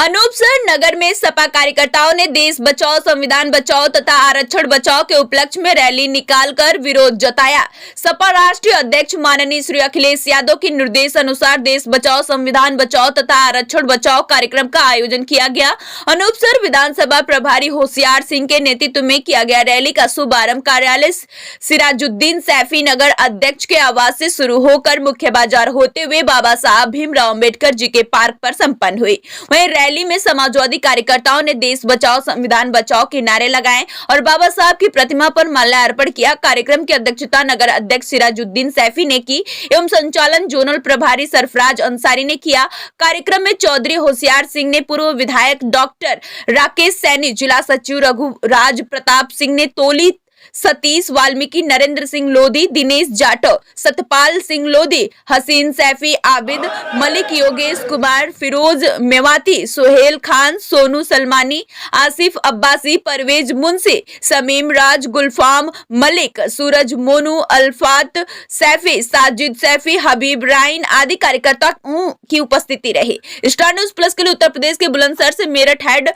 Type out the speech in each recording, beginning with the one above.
अनूपसर नगर में सपा कार्यकर्ताओं ने देश बचाओ संविधान बचाओ तथा आरक्षण बचाओ के उपलक्ष्य में रैली निकालकर विरोध जताया। सपा राष्ट्रीय अध्यक्ष माननीय श्री अखिलेश यादव के निर्देश अनुसार देश बचाओ संविधान बचाओ तथा आरक्षण बचाओ कार्यक्रम का आयोजन किया गया। अनूपसर विधानसभा प्रभारी होशियार सिंह के नेतृत्व में किया गया रैली का शुभारंभ कार्यालय सिराजुद्दीन सैफी नगर अध्यक्ष के आवास से शुरू होकर मुख्य बाजार होते हुए बाबा साहब भीमराव अम्बेडकर जी के पार्क पर संपन्न हुई। वहीं रैली में समाजवादी कार्यकर्ताओं ने देश बचाओ संविधान बचाओ के नारे लगाए और बाबा साहब की प्रतिमा पर माल्यार्पण किया। कार्यक्रम की अध्यक्षता नगर अध्यक्ष सिराजुद्दीन सैफी ने की एवं संचालन जोनल प्रभारी सरफराज अंसारी ने किया। कार्यक्रम में चौधरी होशियार सिंह ने, पूर्व विधायक डॉक्टर राकेश सैनी, जिला सचिव रघुराज प्रताप सिंह ने, तोली सतीश वाल्मीकि, नरेंद्र सिंह लोधी, दिनेश जाटव, सतपाल सिंह लोधी, हसीन सैफी, आबिद मलिक, योगेश कुमार, फिरोज मेवाती, सोहेल खान, सोनू सलमानी, आसिफ अब्बासी, परवेज मुंशी, समीम राज, गुलफाम मलिक, सूरज मोनू, अल्फात सैफी, साजिद सैफी, हबीब राइन आदि कार्यकर्ताओं की उपस्थिति रही। स्टार न्यूज प्लस के लिए उत्तर प्रदेश के बुलंदशहर से मेरठ हेड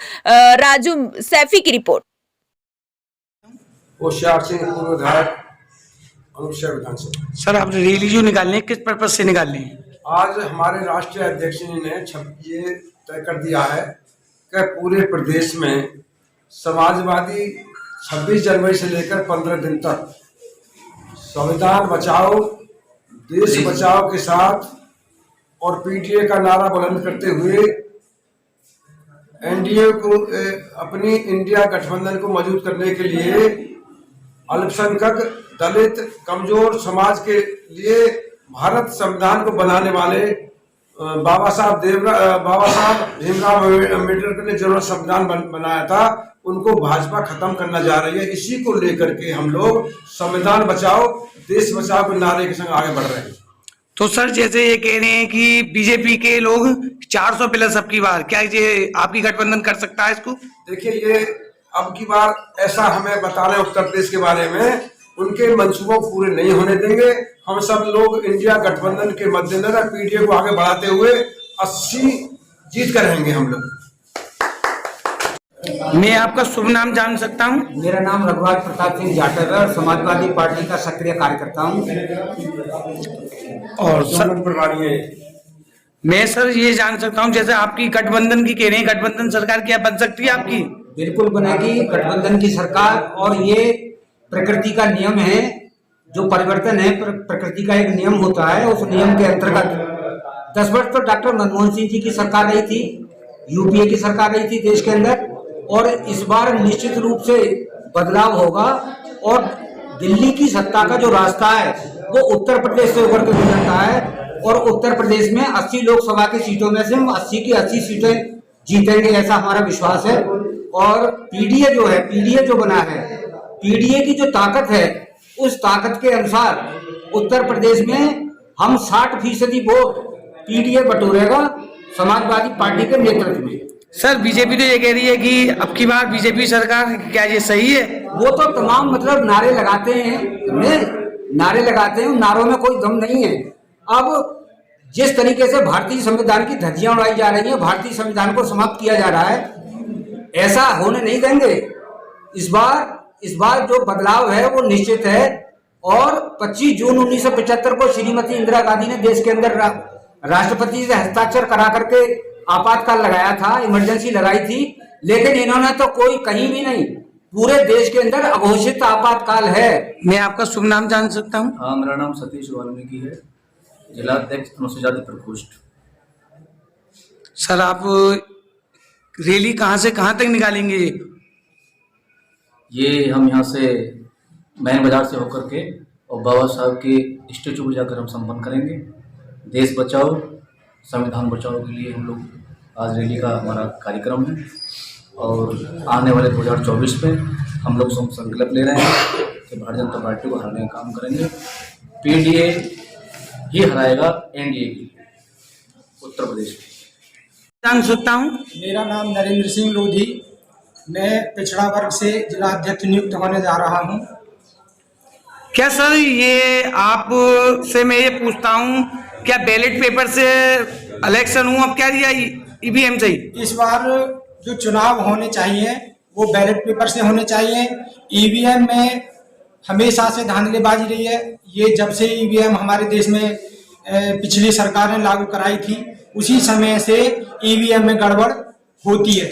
राजू सैफी की रिपोर्ट। होशियार सिंह, पूर्व विधायक, अनूपसर विधानसभा। सर, आप रैली जो निकालने हैं किस पर्पज से निकालनी है? आज हमारे राष्ट्रीय अध्यक्ष जी ने ये तय कर दिया है कि पूरे प्रदेश में समाजवादी 26 जनवरी से लेकर 15 दिन तक संविधान बचाओ देश बचाओ के साथ और पीटीए का नारा बुलंद करते हुए एनडीए को अपनी इंडिया गठबंधन को मजबूत करने के लिए अल्पसंख्यक, दलित, कमजोर समाज के लिए भारत संविधान को बनाने वाले बाबा साहब भीमराव अम्बेडकर ने जो संविधान बनाया था उनको भाजपा खत्म करना जा रही है। इसी को लेकर के हम लोग संविधान बचाओ देश बचाओ के नारे के संग आगे बढ़ रहे हैं। तो सर, जैसे ये कह रहे हैं कि बीजेपी के लोग 400 प्लस अब की बार, क्या ये आपकी गठबंधन कर सकता है इसको? देखिए, ये अब की बार ऐसा हमें बता रहे हैं उत्तर प्रदेश के बारे में, उनके मंसूबों पूरे नहीं होने देंगे। हम सब लोग इंडिया गठबंधन के मद्देनजर पीडीए को आगे बढ़ाते हुए 80 जीत कर रहेंगे हम लोग। मैं आपका शुभ नाम जान सकता हूँ? मेरा नाम रघुराज प्रताप सिंह जाटव है, समाजवादी पार्टी का सक्रिय कार्यकर्ता हूँ और सर प्रभारी है। मैं सर ये जान सकता हूँ, जैसे आपकी गठबंधन की कह रहे हैं, गठबंधन सरकार क्या बन सकती है आपकी? बिल्कुल बनेगी गठबंधन की सरकार, और ये प्रकृति का नियम है। जो परिवर्तन है प्रकृति का एक नियम होता है, उस नियम के अंतर्गत 10 वर्ष तो डॉक्टर मनमोहन सिंह जी की सरकार रही थी, यूपीए की सरकार रही थी देश के अंदर, और इस बार निश्चित रूप से बदलाव होगा। और दिल्ली की सत्ता का जो रास्ता है वो उत्तर प्रदेश से होकर के गुजरता है, और उत्तर प्रदेश में 80 लोकसभा की सीटों में से हम 80 की 80 सीटें जीतेंगे, ऐसा हमारा विश्वास है। और पीडीए जो है, पीडीए जो बना है, पीडीए की जो ताकत है उस ताकत के अनुसार उत्तर प्रदेश में हम 60% वोट पीडीए बटोरेगा समाजवादी पार्टी के नेतृत्व में। सर, बीजेपी तो ये कह रही है कि अब की बार बीजेपी सरकार, क्या ये सही है? वो तो तमाम मतलब नारे लगाते हैं, नारे लगाते हैं, उन नारों में कोई दम नहीं है। अब जिस तरीके से भारतीय संविधान की धज्जियां उड़ाई जा रही हैं, भारतीय संविधान को समाप्त किया जा रहा है, ऐसा होने नहीं देंगे। इस बार जो बदलाव है वो निश्चित है। और 25 जून 1975 को श्रीमती इंदिरा गांधी ने देश के अंदर राष्ट्रपति से हस्ताक्षर करा करके आपातकाल लगाया था, इमरजेंसी लगाई थी, लेकिन इन्होंने तो कोई कहीं भी नहीं, पूरे देश के अंदर अघोषित आपातकाल है। मैं आपका शुभ नाम जान सकता हूँ? हाँ, मेरा नाम सतीश वाल्मीकि है, जिला अध्यक्ष अनुसूचित जाति प्रकोष्ठ। सर, आप रैली कहाँ से कहाँ तक निकालेंगे? ये हम यहाँ से मैन बाजार से होकर के और बाबा साहब के स्टेचू पर जाकर हम संपन्न करेंगे। देश बचाओ संविधान बचाओ के लिए हम लोग आज रैली का हमारा कार्यक्रम है, और आने वाले 2024 में हम लोग संकल्प ले रहे हैं कि भारतीय जनता पार्टी को हराने का काम करेंगे। पीडीए ही हराएगा एनडीए की उत्तर प्रदेश में। जान सकता हूँ? मेरा नाम नरेंद्र सिंह लोधी, मैं पिछड़ा वर्ग से जिला अध्यक्ष नियुक्त होने जा रहा हूँ। क्या सर, ये आप से मैं ये पूछता हूँ, क्या बैलेट पेपर से इलेक्शन हुआ? अब क्या ईवीएम से ही? इस बार जो चुनाव होने चाहिए वो बैलेट पेपर से होने चाहिए। ईवीएम में हमेशा से धांधलीबाजी रही है। ये जब से ईवीएम हमारे देश में पिछली सरकार ने लागू कराई थी, उसी समय से ईवीएम में गड़बड़ होती है।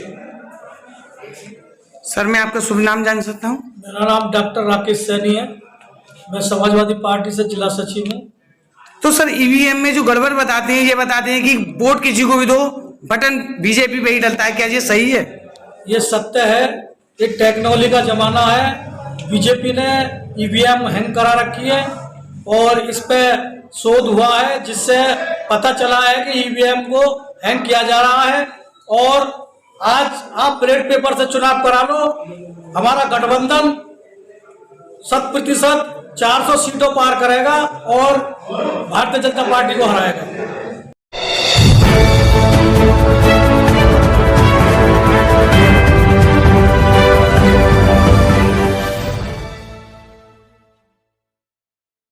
सर मैं आपका शुभ नाम जान सकता हूँ? मेरा नाम डॉक्टर राकेश सैनी है। मैं समाजवादी पार्टी से जिला सचिव हूँ। तो सर ईवीएम में जो गड़बड़ बताते हैं, ये बताते हैं कि वोट किसी को भी दो, बटन बीजेपी पे ही डलता है, क्या ये सही है? ये सत्य है। ये टेक्नोलॉजी का जमाना है। बीजेपी ने ईवीएम हैंग करा रखी है और इस पे शोध हुआ है, जिससे पता चला है कि ईवीएम को हैंग किया जा रहा है। और आज आप बैलेट पेपर से चुनाव करा लो, हमारा गठबंधन 100% 400 सीटों पार करेगा और भारतीय जनता पार्टी को हराएगा।